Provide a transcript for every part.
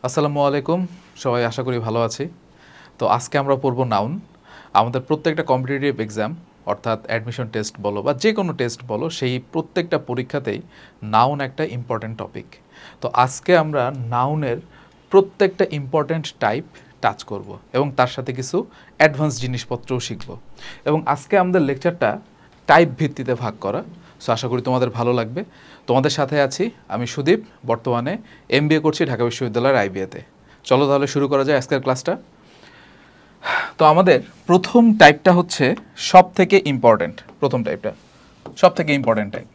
আসসালামু আলাইকুম, সবাই আশা করি ভালো আছি। তো আজকে আমরা পড়ব নাউন। আমাদের প্রত্যেকটা কম্পিটিটিভ এক্সাম অর্থাৎ অ্যাডমিশন টেস্ট বলো বা যে কোনো টেস্ট বলো, সেই প্রত্যেকটা পরীক্ষাতেই নাউন একটা ইম্পর্ট্যান্ট টপিক। তো আজকে আমরা নাউনের প্রত্যেকটা ইম্পর্ট্যান্ট টাইপ টাচ করব এবং তার সাথে কিছু অ্যাডভান্স জিনিসপত্রও শিখব। এবং আজকে আমাদের লেকচারটা টাইপ ভিত্তিতে ভাগ করা। সো আশা করি তোমাদের ভালো লাগবে। তোমাদের সাথে আছি আমি সুদীপ, বর্তমানে এমবিএ করছি ঢাকা বিশ্ববিদ্যালয়ের আইবিএতে। চলো তাহলে শুরু করা যায় আজকের ক্লাসটা। তো আমাদের প্রথম টাইপটা হচ্ছে সব থেকে ইম্পর্ট্যান্ট। প্রথম টাইপটা সব থেকে ইম্পর্ট্যান্ট টাইপ।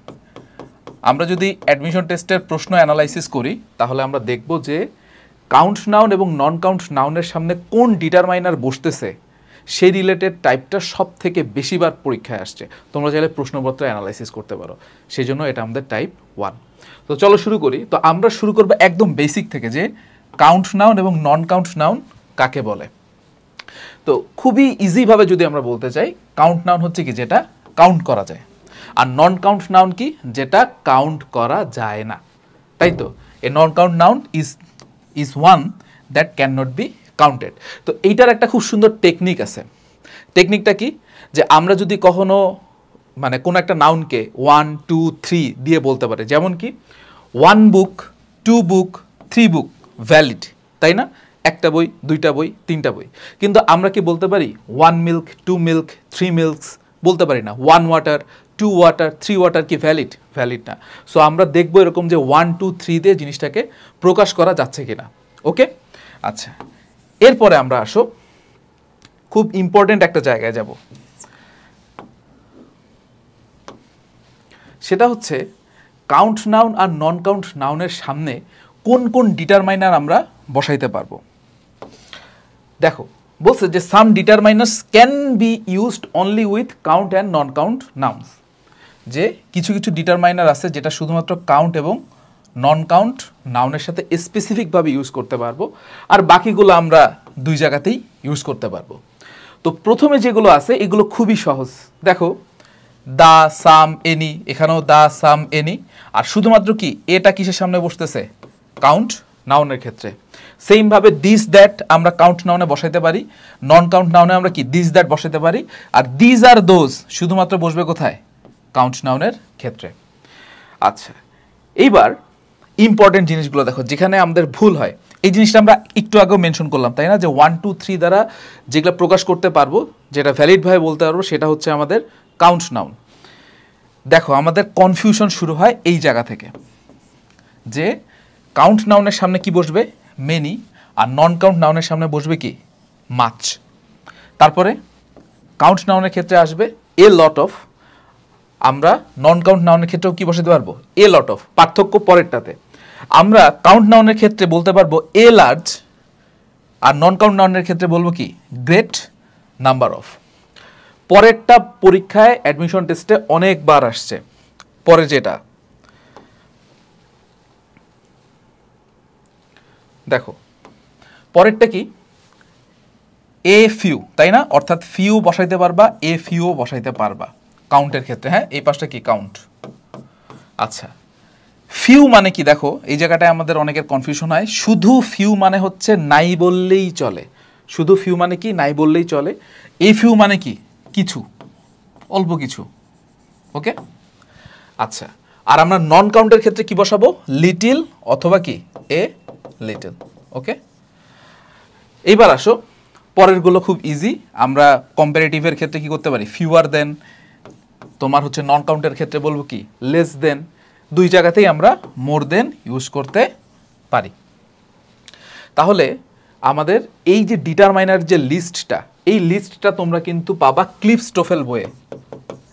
আমরা যদি অ্যাডমিশন টেস্টের প্রশ্ন অ্যানালাইসিস করি তাহলে আমরা দেখব যে কাউন্ট নাউন এবং নন কাউন্ট নাউনের সামনে কোন ডিটারমাইনার বসতেছে সেই রিলেটেড টাইপটা সব থেকে বেশিবার পরীক্ষায় আসছে। তোমরা চাইলে প্রশ্নপত্র অ্যানালাইসিস করতে পারো, সেই জন্য এটা আমাদের টাইপ 1। তো চলো শুরু করি। তো আমরা শুরু করবো একদম বেসিক থেকে, যে কাউন্ট নাউন এবং নন কাউন্ট নাউন কাকে বলে। তো খুবই ইজিভাবে যদি আমরা বলতে চাই, কাউন্ট নাউন হচ্ছে কি যেটা কাউন্ট করা যায়, আর নন কাউন্ট নাউন কি যেটা কাউন্ট করা যায় না, তাই তো। A non count noun is one that can not be counted. তো এইটার একটা খুব সুন্দর টেকনিক আছে। টেকনিকটা কি, যে আমরা যদি কখনো মানে কোনো একটা নাউনকে 1, 2, 3 দিয়ে বলতে পারি, যেমন কি 1 বুক, 2 বুক, 3 বুক ভ্যালিড, তাই না? একটা বই, দুইটা বই, তিনটা বই। কিন্তু আমরা কি বলতে পারি 1 মিল্ক, 2 মিল্ক, 3 মিল্কস? বলতে পারি না। 1 ওয়াটার, 2 ওয়াটার, 3 ওয়াটার কি ভ্যালিড? ভ্যালিড না। সো আমরা দেখবো এরকম যে 1, 2, 3 দিয়ে জিনিসটাকে প্রকাশ করা যাচ্ছে কিনা। ওকে, আচ্ছা। এরপরে আমরা আসো খুব ইম্পর্টেন্ট একটা জায়গায় যাব, সেটা হচ্ছে কাউন্ট নাউন আর নন কাউন্ট নাউনের সামনে কোন কোন ডিটারমাইনার আমরা বসাইতে পারবো। দেখো বলছে যে some determiners can be used only with count and non count nouns. যে কিছু কিছু ডিটারমাইনার আছে যেটা শুধুমাত্র কাউন্ট এবং নন কাউন্ট নাউনের সাথে স্পেসিফিকভাবে ইউজ করতে পারবো, আর বাকিগুলো আমরা দুই জায়গাতেই ইউজ করতে পারবো। তো প্রথমে যেগুলো আছে এগুলো খুবই সহজ। দেখো দা, সাম, এনি, এখানেও দা, সাম, এনি। আর শুধুমাত্র কি এটা কিসের সামনে বসতেছে? কাউন্ট নাউনের ক্ষেত্রে। সেমভাবে দিস দ্যাট আমরা কাউন্ট নাউনে বসাইতে পারি, নন কাউন্ট নাউনে আমরা কি দিস দ্যাট বসাইতে পারি। আর দিজ আর দোজ শুধুমাত্র বসবে কোথায়? কাউন্ট নাউনের ক্ষেত্রে। আচ্ছা, এইবার ইম্পর্টেন্ট জিনিসগুলো দেখো যেখানে আমাদের ভুল হয়। এই জিনিসটা আমরা একটু আগেও মেনশন করলাম, তাই না? যে 1, 2, 3 দ্বারা যেগুলো প্রকাশ করতে পারবো, যেটা ভ্যালিডভাবে বলতে পারবো, সেটা হচ্ছে আমাদের কাউন্ট নাউন। দেখো আমাদের কনফিউশন শুরু হয় এই জায়গা থেকে, যে কাউন্ট নাউনের সামনে কি বসবে? মেনি। আর নন কাউন্ট নাউনের সামনে বসবে কি? মাচ। তারপরে কাউন্ট নাউনের ক্ষেত্রে আসবে এ লট অফ। আমরা নন কাউন্ট নাউনের ক্ষেত্রেও কি বসাতে পারবো? এ লট অফ। পার্থক্য পরেরটাতে। আমরা কাউন্ট নাউনের ক্ষেত্রে বলতে পারবো a large, R non count নাউনের ক্ষেত্রে বলবো কি? Great number of. পরেরটা পরীক্ষায় অ্যাডমিশন টেস্টে অনেকবার আসছে। পরে যেটা দেখো, পরেরটা কি? এ ফিউ, তাই না? অর্থাৎ ফিউ বসাইতে পারবা, এ ফিউ বসাইতে পারবা কাউন্টের ক্ষেত্রে। হ্যাঁ, এই পাশটা কি? কাউন্ট। আচ্ছা, ফিউ মানে কি? দেখো এই জায়গাটায় আমাদের অনেকের কনফিউশন হয়। শুধু ফিউ মানে হচ্ছে নাই বললেই চলে। শুধু ফিউ মানে কি? নাই বললেই চলে। এ ফিউ মানে কি? কিছু, অল্প কিছু। ওকে, আচ্ছা। আর আমরা নন কাউন্টের ক্ষেত্রে কি বসাবো? লিটিল অথবা কি? A little. ওকে, এইবার আসো পরেরগুলো খুব ইজি। আমরা কম্পারেটিভের ক্ষেত্রে কি করতে পারি? ফিউয়ার দেন। তোমার হচ্ছে নন কাউন্টের ক্ষেত্রে বলবো কি? Less than. দুই জায়গাতেই আমরা মোর দেন ইউজ করতে পারি। তাহলে আমাদের এই যে ডিটারমাইনার যে লিস্টটা, এই লিস্টটা তোমরা কিন্তু পাবা ক্লিফস্টোফেল বইয়ে।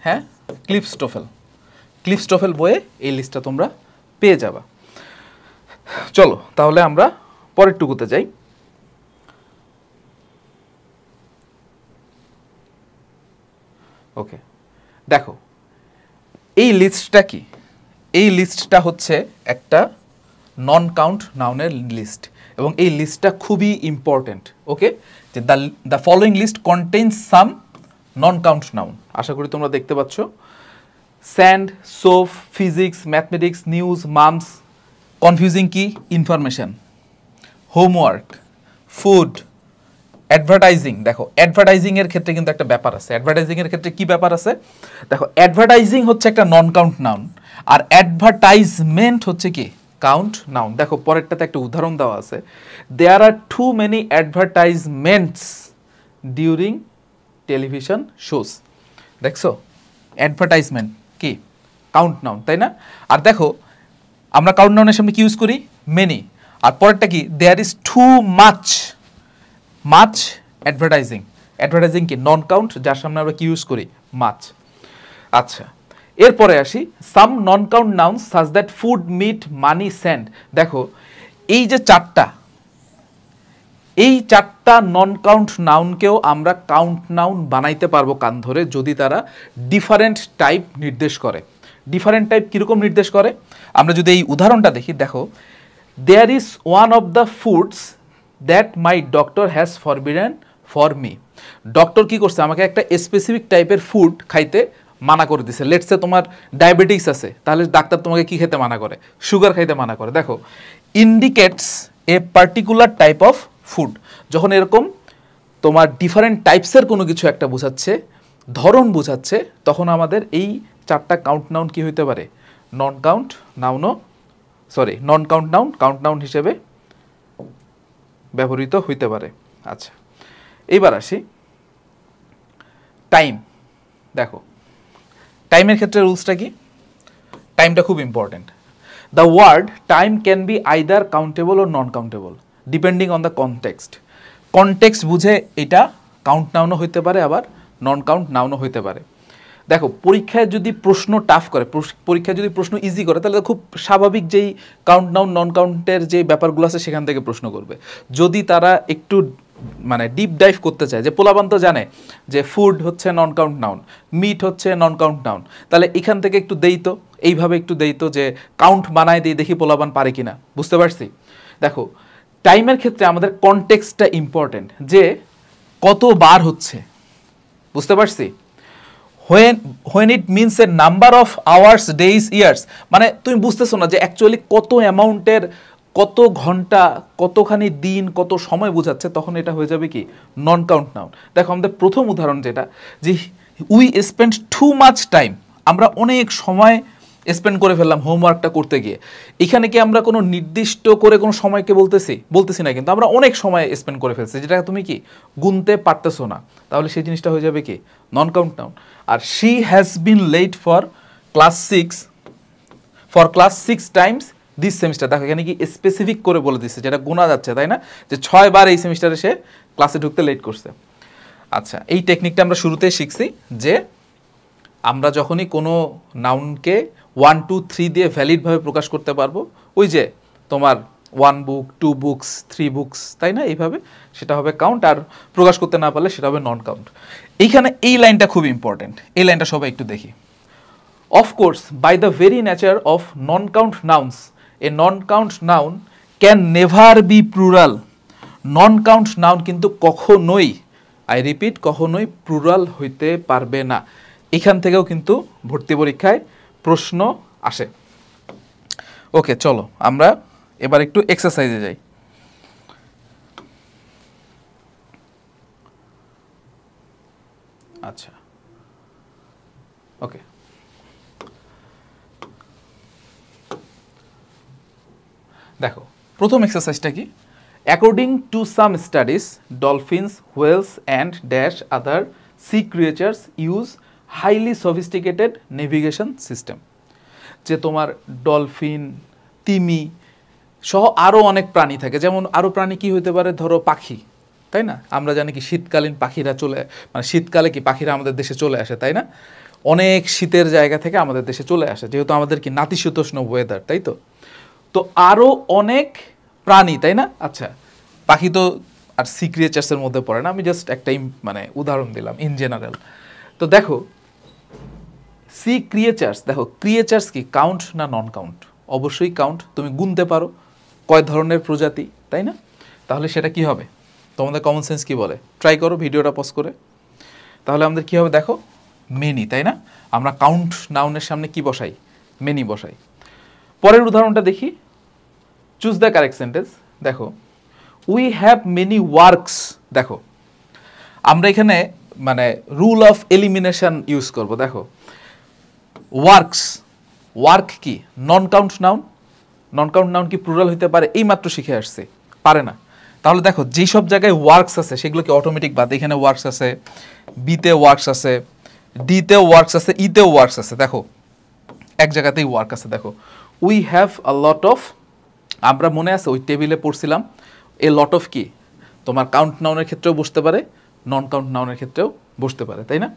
হ্যাঁ, ক্লিফস্টোফেল বইয়ে এই লিস্টটা তোমরা পেয়ে যাবা। চলো তাহলে আমরা পরের টুকুতে যাই। ওকে, দেখো এই লিস্টটা কি? এই লিস্টটা হচ্ছে একটা নন কাউন্ট নাউনের লিস্ট, এবং এই লিস্টটা খুবই ইম্পর্টেন্ট। ওকে, যে the following list contains some non count noun. আশা করি তোমরা দেখতে পাচ্ছ। Sand, soap, physics, mathematics, news, mumps. Confusing কি? ইনফরমেশন। Homework, food, advertising. দেখো অ্যাডভার্টাইজিং এর ক্ষেত্রে কিন্তু একটা ব্যাপার আছে। অ্যাডভার্টাইজিং এর ক্ষেত্রে কি ব্যাপার আছে? দেখো অ্যাডভার্টাইজিং হচ্ছে একটা নন কাউন্ট নাউন, আর অ্যাডভার্টাইজমেন্ট হচ্ছে কি কাউন্ট নাউন। দেখো পরেরটাতে একটা উদাহরণ দেওয়া আছে, there are too many advertisements during television shows. দেখছো অ্যাডভার্টাইজমেন্ট কি কাউন্ট নাউন, তাই না? আর দেখো আমরা কাউন্ট নাউনের সামনে কি ইউজ করি? মেনি। আর পরেরটা কি? There is too much, much advertising. Advertising কি নন কাউন্ট, যার সামনে আমরা কি ইউজ করি? মাচ। আচ্ছা এরপরে আসি, some non count nouns such that food, meat, money, sand. দেখো এই যে চারটা, এই চারটা নন কাউন্ট নাউনকেও আমরা কাউন্ট নাউন বানাইতে পারবো কান ধরে, যদি তারা ডিফারেন্ট টাইপ নির্দেশ করে। ডিফারেন্ট টাইপ কীরকম নির্দেশ করে? আমরা যদি এই উদাহরণটা দেখি, দেখো there is one of the foods that my doctor has forbidden for me. Doctor কি করছে? আমাকে একটা স্পেসিফিক টাইপের ফুড খাইতে মানা করে দিছে। লেটসে তোমার ডায়াবেটিস আছে, তাহলে ডাক্তার তোমাকে কি খেতে মানা করে? সুগার খাইতে মানা করে। দেখো indicates a particular type of food. যখন এরকম তোমার ডিফারেন্ট টাইপসের কোনো কিছু একটা বোঝাচ্ছে, ধরন বোঝাচ্ছে, তখন আমাদের এই চারটা কাউন্ট নাউন কি হইতে পারে? নন কাউন্ট নাউনও, sorry non count noun count noun হিসেবে ব্যবহৃত হইতে পারে। আচ্ছা এইবার আসি টাইম। দেখো টাইমের ক্ষেত্রে রুলসটা কি? টাইমটা খুব important. The word time can be either countable ও non countable depending on the context. Context বুঝে এটা কাউন্ট নাউনও হইতে পারে, আবার নন কাউন্ট নাউনও হইতে পারে। দেখো পরীক্ষায় যদি প্রশ্ন টাফ করে, পরীক্ষায় যদি প্রশ্ন ইজি করে, তাহলে খুব স্বাভাবিক যেই কাউন্ট নাউন নন কাউন্টের যে ব্যাপারগুলো আছে সেখান থেকে প্রশ্ন করবে। যদি তারা একটু মানে ডিপ ডাইভ করতে চায়, যে পোলাপান তো জানে যে ফুড হচ্ছে নন কাউন্ট নাউন, মিট হচ্ছে নন কাউন্ট নাউন, তাহলে এখান থেকে একটু দেই তো, এইভাবে একটু দেই তো, যে কাউন্ট বানায় দিই, দেখি পোলাপান পারে কিনা। বুঝতে পারছি? দেখো টাইমের ক্ষেত্রে আমাদের কনটেক্সটটা ইম্পর্টেন্ট, যে কতবার হচ্ছে। বুঝতে পারছি? when it means a number of hours, days, years, মানে তুমি বুঝতেছো না যে অ্যাকচুয়ালি কত অ্যামাউন্টের, কত ঘন্টা, কতখানি দিন, কত সময় বোঝাচ্ছে, তখন এটা হয়ে যাবে কি নন কাউন্ট নাউন। দেখো আমাদের প্রথম উদাহরণ যেটা, যে we spend too much time, আমরা অনেক সময় স্পেন্ড করে ফেললাম হোমওয়ার্কটা করতে গিয়ে। এখানে কি আমরা কোনো নির্দিষ্ট করে কোনো সময়কে বলতেছি না, কিন্তু আমরা অনেক সময় স্পেন্ড করে ফেলছি, যেটা তুমি কি গুনতে পারতেছো না, তাহলে সেই জিনিসটা হয়ে যাবে কি নন কাউন্ট নাউন। আর she has been late for class six times this semester. দেখো এখানে কি স্পেসিফিক করে বলে দিচ্ছে, যেটা গোনা যাচ্ছে, তাই না? যে 6 বার এই সেমিস্টারে সে ক্লাসে ঢুকতে লেট করছে। আচ্ছা এই টেকনিকটা আমরা শুরুতেই শিখছি, যে আমরা যখনই কোনো নাউনকে 1, 2, 3 দিয়ে ভ্যালিডভাবে প্রকাশ করতে পারবো, ওই যে তোমার 1 বুক, 2 বুকস, 3 বুকস, তাই না? এইভাবে সেটা হবে কাউন্ট, আর প্রকাশ করতে না পারলে সেটা হবে নন কাউন্ট। এইখানে এই লাইনটা খুব ইম্পর্টেন্ট, এই লাইনটা সবাই একটু দেখি। Of course by the very nature of non count nouns a non count noun can never be plural. Non count noun কিন্তু কখনোই, আই রিপিট, কখনোই প্লুরাল হইতে পারবে না। এখান থেকেও কিন্তু ভর্তি পরীক্ষায় প্রশ্ন আসে। ওকে চলো আমরা এবার একটু এক্সারসাইজে যাই। আচ্ছা ওকে, দেখো প্রথম এক্সারসাইজটা কি? According to some studies dolphins, whales and dash other sea creatures use highly sophisticated navigation system. যে তোমার ডলফিন, তিমি সহ আরও অনেক প্রাণী থাকে। যেমন আরও প্রাণী কি হতে পারে? ধরো পাখি, তাই না? আমরা জানি কি শীতকালীন পাখিরা মানে শীতকালে কি পাখিরা আমাদের দেশে চলে আসে, তাই না? অনেক শীতের জায়গা থেকে আমাদের দেশে চলে আসে, যেহেতু আমাদের কি নাতিশীতোষ্ণ ওয়েদার, তাই তো? তো আরও অনেক প্রাণী, তাই না? আচ্ছা পাখি তো আর সি ক্রিয়েচার্সের মধ্যে পড়ে না, আমি জাস্ট একটা মানে উদাহরণ দিলাম ইন জেনারেল। তো দেখো সি ক্রিয়েচার্স, দেখো ক্রিয়েচার্স কি কাউন্ট না নন কাউন্ট? অবশ্যই কাউন্ট। তুমি গুনতে পারো কয় ধরনের প্রজাতি, তাই না? তাহলে সেটা কি হবে? তোমাদের কমন সেন্স কি বলে? ট্রাই করো ভিডিওটা পজ করে। তাহলে আমাদের কি হবে? দেখো মেনি, তাই না? আমরা কাউন্ট নাউনের সামনে কি বসাই? মেনি বসাই। পরের উদাহরণটা দেখি, চুজ দ্য কারেক্ট সেন্টেন্স। দেখো উই হ্যাভ মেনি ওয়ার্কস। দেখো আমরা এখানে মানে রুল অফ এলিমিনেশন ইউজ করব। দেখো ওয়ার্কস, ওয়ার্ক কি নন কাউন্ট নাউন? নন কাউন্ট নাউন কি প্লুরাল হইতে পারে? এই মাত্র শিখে আসছে, পারে না। তাহলে দেখো যেই সব জায়গায় ওয়ার্কস আছে সেগুলো কি অটোমেটিক বাদ? এখানে ওয়ার্কস আছে, বিতে ওয়ার্কস আছে, ডিতেও ওয়ার্কস আছে, ইতেও ওয়ার্কস আছে। দেখো এক জায়গাতেই ওয়ার্ক আছে। দেখো we have a lot of, আমরা মনে আছে ওই টেবিলে পড়ছিলাম এ লট অফ কি তোমার কাউন্ট নাউনের ক্ষেত্রেও বসতে পারে, নন কাউন্ট নাউনের ক্ষেত্রেও বসতে পারে, তাই না?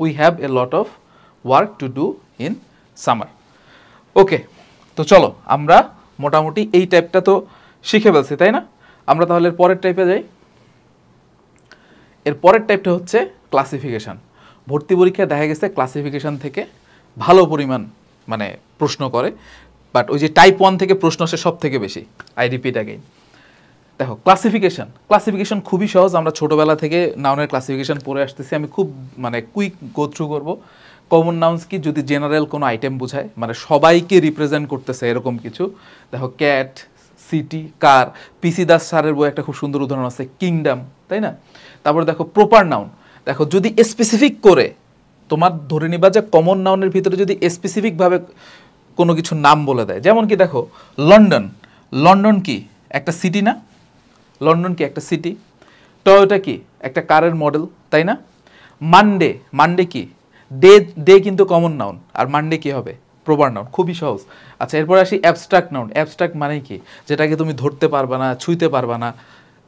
We have a lot of work to do in summer. Okay, তো চলো আমরা মোটামুটি এই টাইপটা তো শিখে ফেলছি, তাই না? আমরা তাহলে এর পরের টাইপে যাই। এর পরের টাইপটা হচ্ছে ক্লাসিফিকেশান। ভর্তি পরীক্ষায় দেখা গেছে ক্লাসিফিকেশান থেকে ভালো পরিমাণ মানে প্রশ্ন করে, বাট ওই যে টাইপ 1 থেকে প্রশ্ন আসে সব থেকে বেশি। আই রিপিট অ্যাগেইন, দেখো ক্লাসিফিকেশান, ক্লাসিফিকেশান খুবই সহজ। আমরা ছোটোবেলা থেকে নাউনের ক্লাসিফিকেশান পড়ে আসতেছি। আমি খুব মানে কুইক গো থ্রু করবো। কমন নাউন্স কি? যদি জেনারেল কোনো আইটেম বোঝায়, মানে সবাইকে রিপ্রেজেন্ট করতেছে এরকম কিছু। দেখো ক্যাট, সিটি, কার। পিসি দাস স্যারের বই একটা খুব সুন্দর উদাহরণ আছে, কিংডম, তাই না? তারপরে দেখো প্রপার নাউন। দেখো যদি স্পেসিফিক করে তোমার ধরে নিবা যে কমন নাউনের ভিতরে যদি স্পেসিফিকভাবে কোনো কিছু নাম বলে দেয়, যেমন কি দেখো লন্ডন। লন্ডন কি একটা সিটি না? লন্ডন কি একটা সিটি? টয়োটা কি একটা কারের মডেল, তাই না? মানডে, মানডে কি ডে? ডে কিন্তু কমন নাউন, আর মানডে কি হবে? Proper noun. খুবই সহজ। আচ্ছা এরপর আসি অ্যাবস্ট্রাক্ট নাউন। অ্যাবস্ট্রাক্ট মানে কি? যেটাকে তুমি ধরতে পারবা না, ছুঁইতে পারবা না,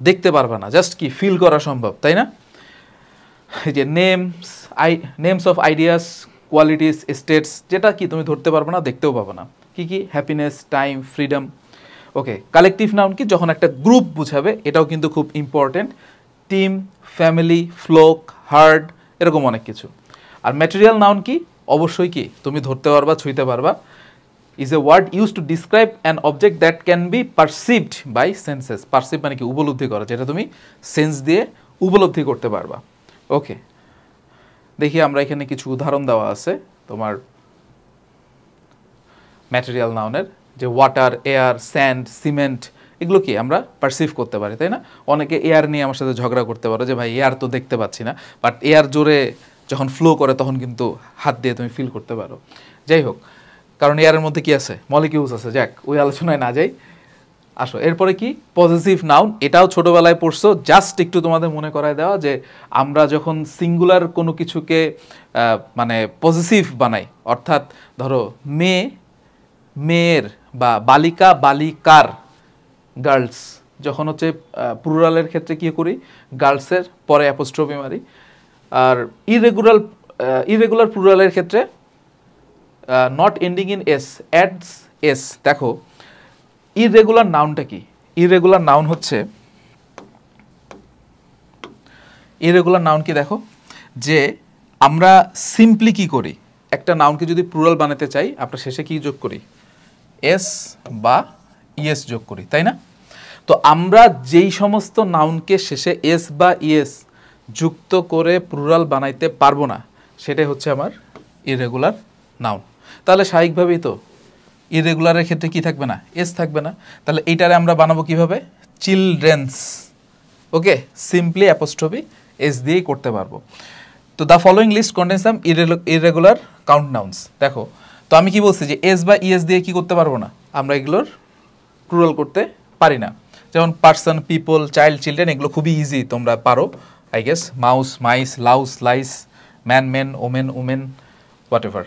দেখতে পারবা না, জাস্ট কি ফিল করা সম্ভব, তাই না? এই যে names of ideas, qualities, states, যেটা কি তুমি ধরতে পারবে না, দেখতেও পাবে না। কি কি? Happiness, time, freedom. Okay, collective noun কি? যখন একটা গ্রুপ বুঝাবে, এটাও কিন্তু খুব important. Team, family, flock, herd, এরকম অনেক কিছু। আর ম্যাটেরিয়াল নাউন কি? অবশ্যই কি তুমি ধরতে পারবা, ছুঁইতে পারবা। Is a word use to describe an object that can be perceived by senses. Perceive মানে কি? উপলব্ধি করা, যেটা তুমি সেন্স দিয়ে উপলব্ধি করতে পারবা। ওকে, দেখি আমরা এখানে কিছু উদাহরণ দেওয়া আছে তোমার ম্যাটেরিয়াল নাউনের, যে ওয়াটার, এয়ার, স্যান্ড, সিমেন্ট, এগুলো কি আমরা পারসিভ করতে পারি, তাই না? অনেকে এয়ার নিয়ে আমার সাথে ঝগড়া করতে পারো যে ভাই এয়ার তো দেখতে পাচ্ছি না, বাট এয়ার জোরে যখন ফ্লো করে তখন কিন্তু হাত দিয়ে তুমি ফিল করতে পারো। যাই হোক, কারণ এয়ারের মধ্যে কি আছে? মলিকিউলস আছে। যাক, ওই আলোচনায় না যাই, আসো। এরপরে কি? Positive noun. এটাও ছোটোবেলায় পড়ছো, জাস্ট একটু তোমাদের মনে করায় দেওয়া যে আমরা যখন সিঙ্গুলার কোনো কিছুকে মানে পজিটিভ বানাই, অর্থাৎ ধরো মেয়ে, মেয়ের, বা বালিকা, বালিকার, গার্লস, যখন হচ্ছে প্লুরালের ক্ষেত্রে কি করি? গার্লসের পরে অ্যাপোস্ট্রফি মারি। আর ইরেগুলার প্লুরালের ক্ষেত্রে not ending in S, ads S. দেখো ইরেগুলার নাউনটা কি? ইরেগুলার নাউন হচ্ছে, ইরেগুলার নাউন কি? দেখো যে আমরা সিম্পলি কি করি, একটা নাউনকে যদি প্লুরাল বানাতে চাই আমরা শেষে কি যোগ করি? এস বা ইএস যোগ করি, তাই না? তো আমরা যেই সমস্ত নাউনকে শেষে এস বা ইএস যুক্ত করে প্লুরাল বানাইতে পারবো না, সেটাই হচ্ছে আমার ইরেগুলার নাউন। তাহলে স্বাভাবিকভাবেই তো ইরেগুলারের ক্ষেত্রে কি থাকবে না? এস থাকবে না। তাহলে এইটারে আমরা বানাবো কিভাবে? Children's. Okay, simply apostrophe S দিয়েই করতে পারবো। তো the following list contains some irregular count nouns. দেখো তো আমি কি বলছি যে এস বা ইএস দিয়ে কি করতে পারবো না? আমরা এগুলোর প্লুরাল করতে পারি না। যেমন পার্সন, পিপল, চাইল্ড, চিলড্রেন, এগুলো খুবই ইজি, তোমরা পারো I guess. Mouse, mice, louse, lice, man, men, woman, women, whatever.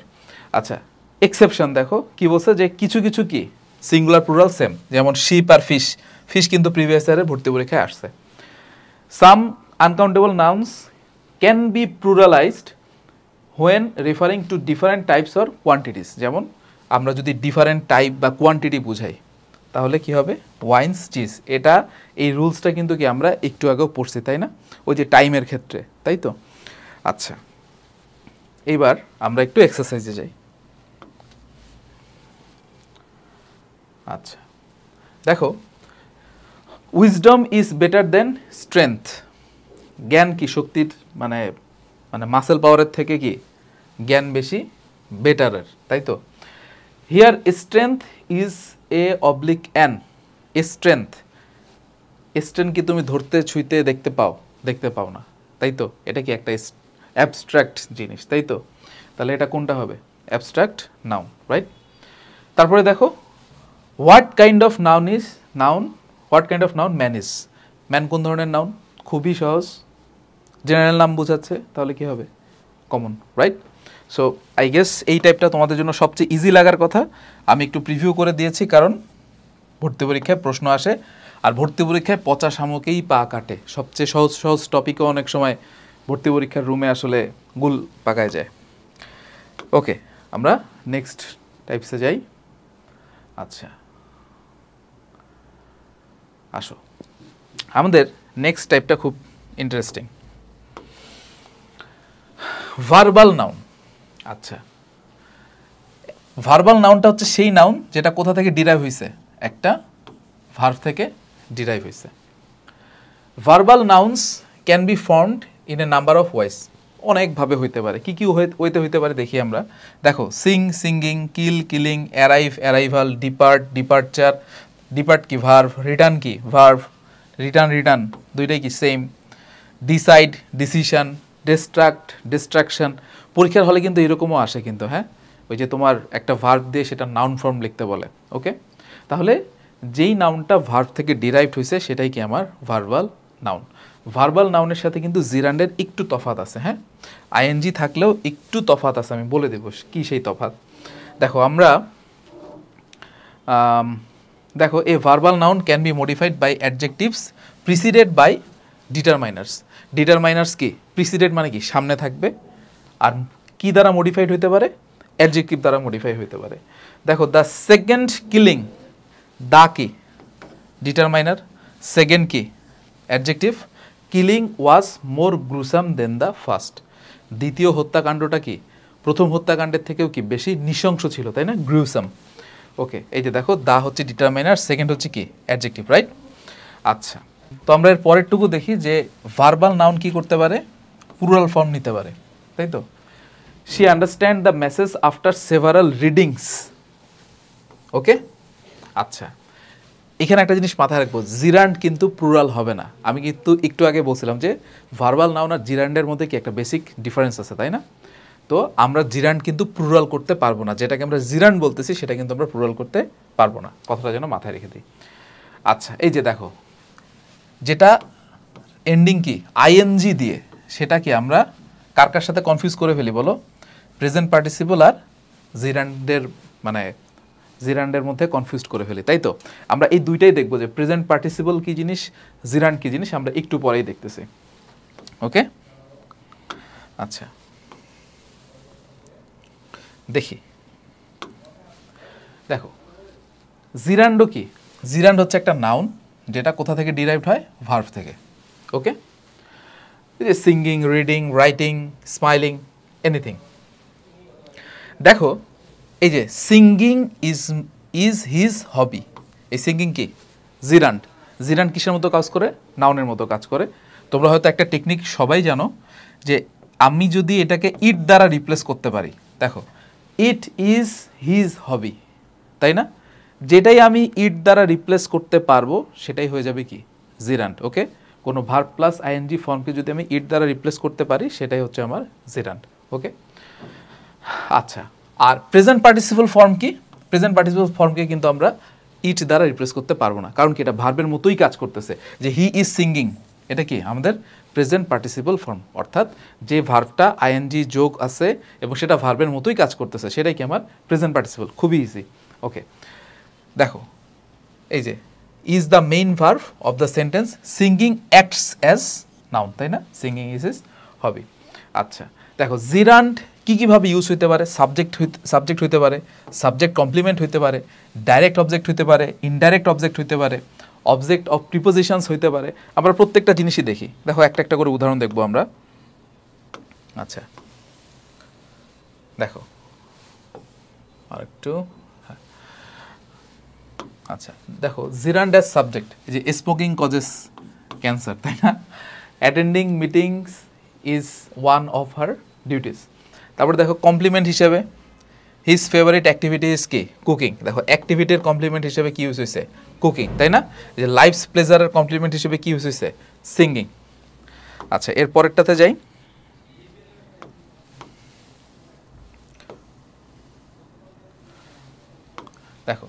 আচ্ছা, এক্সেপশন দেখো কি বলছে, যে কিছু কিছু কি সিঙ্গুলার প্লুরাল সেম, যেমন শিপ আর ফিশ। ফিশ কিন্তু প্রিভিয়াস ইয়ারে ভর্তি পরীক্ষায় আসছে। Some uncountable nouns can be pluralised when referring to different types or quantities. যেমন আমরা যদি ডিফারেন্ট টাইপ বা কোয়ান্টিটি বুঝাই তাহলে কি হবে? Wines, cheese. এটা এই রুলসটা কিন্তু কি আমরা একটু আগেও পড়ছি, তাই না? ওই যে টাইমের ক্ষেত্রে, তাই তো? আচ্ছা, এইবার আমরা একটু এক্সারসাইজে যাই। আচ্ছা দেখো, wisdom is better then strength. জ্ঞান কি শক্তির মানে মানে মাসেল পাওয়ারের থেকে কি জ্ঞান বেশি বেটারের, তাই তো? Here strength is a oblique an. Strength strain কি তুমি ধরতে ছুঁইতে দেখতে পাও না, তাই তো? এটা কি একটা অ্যাবস্ট্রাক্ট জিনিস, তাই তো? তাহলে এটা কোনটা হবে? Abstract noun, right? তারপরে দেখো what kind of noun man is. Man কোন ধরনের নাউন? খুবই সহজ, জেনারেল নাম বোঝাচ্ছে, তাহলে কি হবে? Common, right? So I guess এই টাইপটা তোমাদের জন্য সবচেয়ে ইজি লাগার কথা। আমি একটু প্রিভিউ করে দিয়েছি, কারণ ভর্তি পরীক্ষায় প্রশ্ন আসে, আর ভর্তি পরীক্ষায় পচা শামুকেই পা কাটে। সবচেয়ে সহজ টপিকও অনেক সময় ভর্তি পরীক্ষার রুমে আসলে গুল পাকায় যায়। ওকে, আমরা নেক্সট টাইপসে যাই। আচ্ছা, আসো, আমাদের নেক্সট টাইপটা খুব ইন্টারেস্টিং, ভার্বাল নাউন। আচ্ছা, ভার্বাল নাউনটা হচ্ছে সেই নাউন যেটা কোথা থেকে ডিরাইভ হয়েছে? একটা ভার্ব থেকে ডিরাইভ হয়েছে। Verbal nouns can be formed in a number of ways. অনেকভাবে হইতে পারে। কি ওয়েতে হইতে পারে দেখি আমরা। দেখো, sing, singing, kill, killing, arrive, arrival, depart, departure. Depart কি? ভার্ব। রিটার্ন কি? ভার্ব। রিটার্ন দুইটাই কি? Same. Decide, decision. Distract, distraction. পরীক্ষার হলে কিন্তু এরকমও আসে কিন্তু, হ্যাঁ, ওই যে তোমার একটা ভার্ব দিয়ে সেটা নাউন ফর্ম লিখতে বলে। ওকে, তাহলে যেই নাউনটা ভার্ব থেকে ডিরাইভড হয়েছে সেটাই কি আমার ভার্বাল নাউন। ভার্বাল নাউনের সাথে কিন্তু জিরান্ডের একটু তফাৎ আছে, হ্যাঁ, আইএনজি থাকলেও একটু তফাৎ আছে, আমি বলে দেব কি সেই তফাৎ। দেখো আমরা দেখো, a verbal noun can be modified by adjectives preceded by determiners. Determiners কি? প্রিসিডেড মানে কি? সামনে থাকবে। আর কি দ্বারা মডিফাইড হইতে পারে? অ্যাডজেক্টিভ দ্বারা মডিফাই হইতে পারে। দেখো, দ্য সেকেন্ড কিলিং, দা কি? ডিটারমাইনার। সেকেন্ড কি? Adjective. Killing was more gruesome then the first. দ্বিতীয় হত্যাকাণ্ডটা কি? প্রথম হত্যাকাণ্ডের থেকেও কি বেশি নৃশংস ছিল, তাই না? গ্রুসাম। ওকে, এই যে দেখো, দা হচ্ছে ডিটারমাইনার, সেকেন্ড হচ্ছে কি? Adjective, right? আচ্ছা, তো আমরা এর পরেরটুকু দেখি যে ভার্বাল নাউন কি করতে পারে? প্লুরাল ফর্ম নিতে পারে, তাই তো? She understand the message after several readings. ওকে, আচ্ছা, এখানে একটা জিনিস মাথায় রাখবো, জিরান্ড কিন্তু প্লুরাল হবে না। আমি কিন্তু একটু আগে বলছিলাম যে ভার্বাল নাউন আর জিরান্ডের মধ্যে কি একটা বেসিক ডিফারেন্স আছে, তাই না? তো আমরা জিরান্ড কিন্তু প্লুরাল করতে পারবো না। যেটাকে আমরা জিরান্ড বলতেছি সেটা কিন্তু আমরা প্লুরাল করতে পারবো না। কথাটা যেন মাথায় রেখে দিই। আচ্ছা, এই যে দেখো, যেটা এন্ডিং কি? আইএনজি দিয়ে, সেটা কি আমরা কার সাথে কনফিউজ করে ফেলি বলো? প্রেজেন্ট পার্টিসিপল আর জিরান্ডের মধ্যে কনফিউজ করে ফেলি, তাই তো? আমরা এই দুইটাই দেখবো যে প্রেজেন্ট পার্টিসিপল কি জিনিস, জিরান্ড কি জিনিস, আমরা একটু পরেই দেখতেছি। ওকে, আচ্ছা, দেখি। দেখো, জিরান্ডও কি? জিরান্ড হচ্ছে একটা নাউন যেটা কোথা থেকে ডিরাইভড হয়? ভার্ব থেকে। ওকে, এই যে singing, reading, writing, smiling, anything. দেখো, এই যে সিঙ্গিং ইজ হিজ হবি, এই সিঙ্গিং কি? জিরান্ড। জিরান্ড কিসের মতো কাজ করে? নাউনের মতো কাজ করে। তোমরা হয়তো একটা টেকনিক সবাই জানো যে আমি যদি এটাকে ইট দ্বারা রিপ্লেস করতে পারি, দেখো, ইট ইজ হিজ হবি, তাই না? যেটাই আমি ইট দ্বারা রিপ্লেস করতে পারবো সেটাই হয়ে যাবে কি? জিরান্ড। ওকে, কোনো ভার্ব প্লাস আইএনজি ফর্মকে যদি আমি ইট দ্বারা রিপ্লেস করতে পারি সেটাই হচ্ছে আমার জিরান্ড। ওকে, আচ্ছা, আর প্রেজেন্ট পার্টিসিপল ফর্ম কি? প্রেজেন্ট পার্টিসিপল ফর্মকে কিন্তু আমরা ইট দ্বারা রিপ্লেস করতে পারবো না, কারণ কি? এটা ভার্বের মতোই কাজ করতেছে। যে হি ইজ সিঙ্গিং, এটা কি? আমাদের প্রেজেন্ট পার্টিসিপল ফর্ম, অর্থাৎ যে ভার্বটা আইএনজি যোগ আছে এবং সেটা ভার্বের মতোই কাজ করতেছে সেটাই কি আমার প্রেজেন্ট পার্টিসিপল। খুবই ইজি। ওকে, দেখো, এই যে is the main verb of the sentence, singing acts as noun, তাই না? সিঙ্গিং ইজ হিজ হবি। আচ্ছা, দেখো, জিরান্ড কীভাবে ইউজ হইতে পারে? সাবজেক্ট হইতে পারে, সাবজেক্ট কমপ্লিমেন্ট হইতে পারে, ডাইরেক্ট অবজেক্ট হইতে পারে, ইনডাইরেক্ট অবজেক্ট হইতে পারে, অবজেক্ট অফ প্রিপোজিশনস হইতে পারে। আমরা প্রত্যেকটা জিনিসই দেখি। দেখো, একটা একটা করে উদাহরণ দেখবো আমরা। আচ্ছা, দেখো আরেকটু, হ্যাঁ, আচ্ছা, দেখো, জিরান্ড অ্যাজ সাবজেক্ট, যে স্মোকিং কজেস ক্যান্সার, তাই না? Attending meetings is one of her duties. তারপরে দেখো, কমপ্লিমেন্ট হিসেবে হিজ ফেভারিট অ্যাক্টিভিটি ইজ কি কুকিং। দেখো অ্যাক্টিভিটির কমপ্লিমেন্ট হিসেবে কি ইউজ হয়েছে কুকিং, তাই না? যে লাইফস প্লেজারের কমপ্লিমেন্ট হিসেবে কি ইউজ হয়েছে সিঙ্গিং। আচ্ছা এর পরেরটাতে যাই। দেখো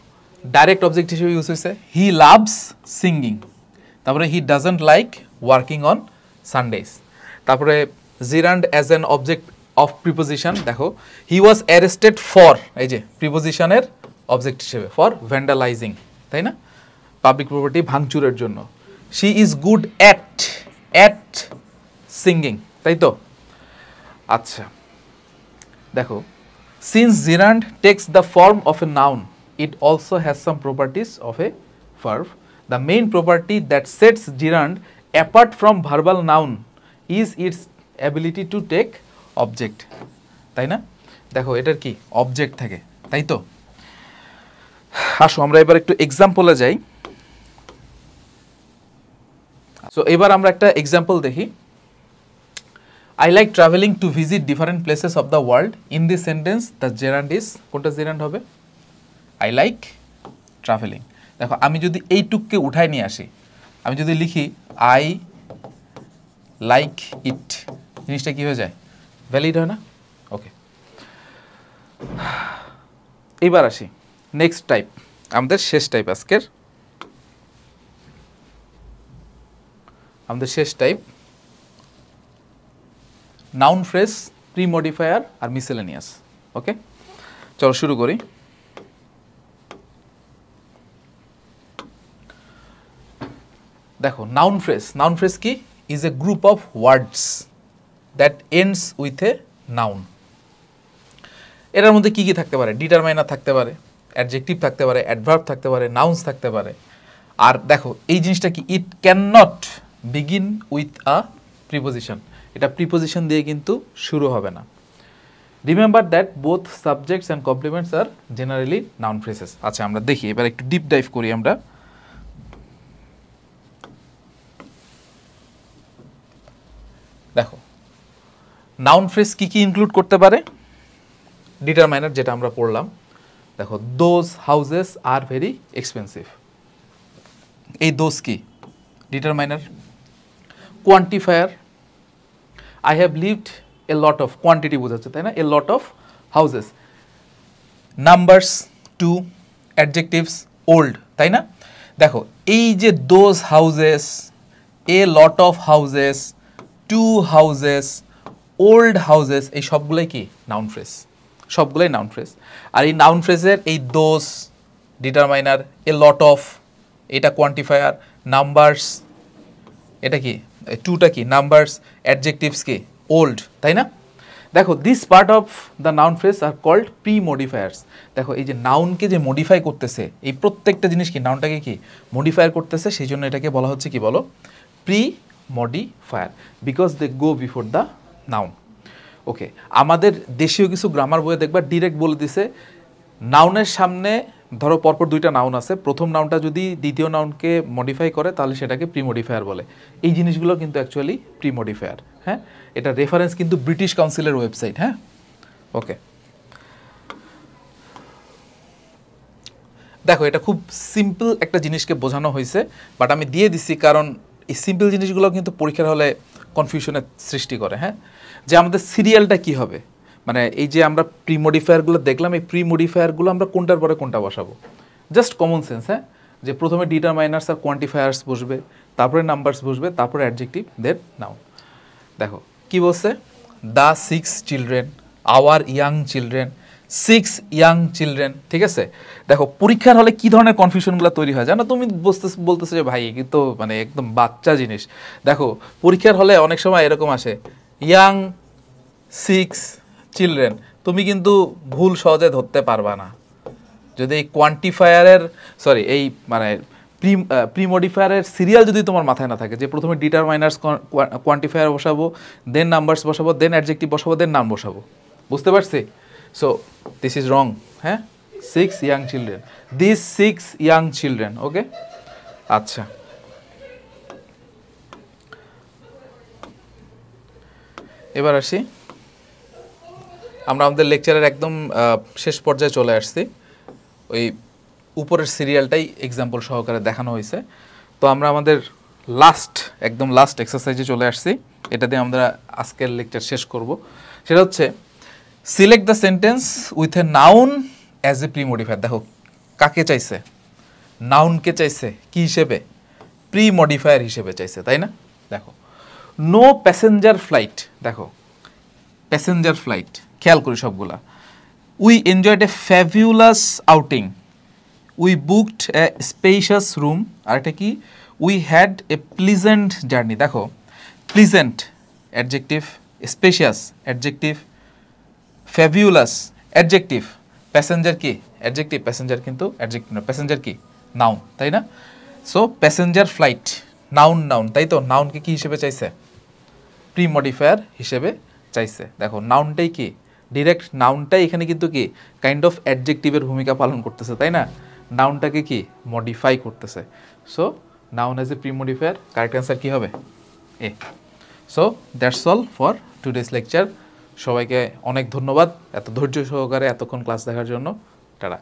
ডাইরেক্ট অবজেক্ট হিসেবে ইউজ হয়েছে হি লাভস সিঙ্গিং, তারপরে he doesn't like working on Sundays. তারপরে gerund as an object of preposition, দেখো হি ওয়াজ অ্যারেস্টেড ফর, এই যে প্রিপোজিশনের অবজেক্ট হিসেবে ফর ভ্যান্ডালাইজিং, তাই না? পাবলিক প্রপার্টি ভাঙচুরের জন্য। She is good at singing, তাই তো? আচ্ছা দেখো since জিরান্ড text the form of a noun it also has some properties of a verb. The main property that sets gerund apart from verbal noun is its ability to take object, তাই না? দেখো এটার কি object থাকে, তাই তো? আসো আমরা এবার একটু এক্সাম্পলে যাই। সো এবার আমরা একটা এক্সাম্পল দেখি। I like traveling to visit different places of the world. In this sentence the gerund is, কোনটা gerund হবে? I like traveling. দেখো আমি যদি এইটুককে উঠায় নিয়ে আসি, আমি যদি লিখি I like it, জিনিসটা কি হয়ে যায় ভ্যালিড হয় না? ওকে এবার আসি নেক্সট টাইপ, আমাদের শেষ টাইপ আজকের, আমাদের শেষ type noun phrase, pre modifier আর মিসেলেনিয়াস। ওকে চলো শুরু করি। দেখো নাউন ফ্রেজ কি is a group of words that ends with a noun. এটার মধ্যে কি কি থাকতে পারে? ডিটারমাইনার থাকতে পারে, অ্যাডজেক্টিভ থাকতে পারে, অ্যাডভার্ব থাকতে পারে, নাউন্স থাকতে পারে। আর দেখো এই জিনিসটা কি, it can not begin with a preposition, এটা প্রিপোজিশন দিয়ে কিন্তু শুরু হবে না। Remember that both subjects and complements are generally noun phrases. আচ্ছা আমরা দেখি এবার একটু ডিপ ডাইভ করি আমরা। দেখো নাউন ফ্রেজ কি কি ইনক্লুড করতে পারে? ডিটারমাইনার যেটা আমরা পড়লাম, দেখো those houses are very expensive, এই দোজ কি determiner. Quantifier I have lived a lot of, quantity বোঝাচ্ছে তাই না, a lot of houses. Numbers two, adjectives old, তাই না? দেখো এই যে those houses, a lot of houses, two houses, old houses, এই সবগুলোই কি নাউন ফ্রেজ, সবগুলোই নাউন ফ্রেজ। আর এই নাউন ফ্রেজের এই those determiner, a lot of এটা কোয়ান্টিফায়ার, নাম্বারস এটা কি, টুটা কি নাম্বারস, অ্যাডজেক্টিভস কি ওল্ড, তাই না? দেখো this part of the noun phrase are called premodifiers. দেখো এই যে নাউনকে যে মডিফাই করতেছে, এই প্রত্যেকটা জিনিস কি নাউনটাকে কি মডিফায়ার করতেছে, সেই জন্য এটাকে বলা হচ্ছে কি বলো pre modifier, because they go before the noun. Okay আমাদের দেশীয় কিছু গ্রামার বইয়ে দেখবা ডিরেক্ট বলে দিছে নাউনের সামনে ধরো পরপর দুইটা নাউন আছে, প্রথম নাউনটা যদি দ্বিতীয় নাউনকে মডিফাই করে তাহলে সেটাকে প্রি মডিফায়ার বলে। এই জিনিসগুলো কিন্তু অ্যাকচুয়ালি প্রি মডিফায়ার। হ্যাঁ এটা রেফারেন্স কিন্তু ব্রিটিশ কাউন্সিলের ওয়েবসাইট। হ্যাঁ ওকে দেখো এটা খুব সিম্পল একটা জিনিসকে বোঝানো হয়েছে, বাট আমি দিয়ে দিছি কারণ এই সিম্পল জিনিসগুলো কিন্তু পরীক্ষার হলে কনফিউশনের সৃষ্টি করে। হ্যাঁ যে আমাদের সিরিয়ালটা কি হবে, মানে এই যে আমরা প্রি মডিফায়ারগুলো দেখলাম, এই প্রি মডিফায়ারগুলো আমরা কোনটার পরে কোনটা বসাবো, জাস্ট কমন সেন্স। হ্যাঁ যে প্রথমে ডিটারমাইনার্স আর কোয়ান্টিফায়ার্স বসবে, তারপরে নাম্বারস বসবে, তারপরে অ্যাডজেক্টিভ, দেন নাউন। দেখো কি বলছে, the 6 children, hour young children, 6 young children. ঠিক আছে দেখো পরীক্ষার হলে কি ধরনের কনফিউশনগুলো তৈরি হয় জানো, তুমি বলতেছো যে ভাই কিন্তু মানে একদম বাচ্চা জিনিস। দেখো পরীক্ষার হলে অনেক সময় এরকম আসে ইয়াং 6 চিলড্রেন, তুমি কিন্তু ভুল সহজে ধরতে পারবা না যদি এই কোয়ান্টিফায়ারের সরি এই মানে প্রি মডিফায়ারের সিরিয়াল যদি তোমার মাথায় না থাকে, যে প্রথমে ডিটারমাইনার্স কোয়ান্টিফায়ার বসাবো, দেন নাম্বারস বসাবো, দেন অ্যাডজেক্টিভ বসাবো, দেন নাম বসাবো। বুঝতে পারছি? So this is wrong. হ্যাঁ 6 young children, this 6 young children. Okay আচ্ছা এবার আসি আমরা আমাদের লেকচারের একদম শেষ পর্যায়ে চলে আসছি। ওই উপরের সিরিয়ালটাই এক্সাম্পল সহকারে দেখানো হয়েছে। তো আমরা আমাদের একদম লাস্ট এক্সারসাইজে চলে আসছি। এটা দিয়ে আমরা আজকের লেকচার শেষ করব। সেটা হচ্ছে select the sentence with a noun as a premodifier. দেখো কাকে চাইছে, নাউনকে চাইছে কি হিসেবে, প্রিমডিফায়ার হিসেবে চাইছে, তাই না? দেখো নো প্যাসেঞ্জার ফ্লাইট, দেখো প্যাসেঞ্জার ফ্লাইট, খেয়াল করি সবগুলা। We enjoyed a fabulous outing, we booked a spacious room, আর এটা কি, we had a pleasant journey. দেখো pleasant adjective, spacious adjective, fabulous adjective, passenger কি অ্যাডজেক্টিভ, প্যাসেঞ্জার কিন্তু অ্যাডজেক্টিভ না, প্যাসেঞ্জার কি নাউন, তাই না? সো প্যাসেঞ্জার ফ্লাইট নাউন, তাই তো? নাউনকে কি হিসেবে চাইছে, প্রিমডিফায়ার হিসেবে চাইছে। দেখো নাউনটাই কি, ডিরেক্ট নাউনটাই এখানে কিন্তু কি কাইন্ড অফ অ্যাডজেক্টিভের ভূমিকা পালন করতেছে, তাই না? নাউনটাকে কি মডিফাই করতেছে। So noun as a premodifier, correct answer কি হবে? A. So that's all for today's lecture. সবাইকে অনেক ধন্যবাদ এত ধৈর্য সহকারে এতক্ষণ ক্লাস দেখার জন্য। টাটা।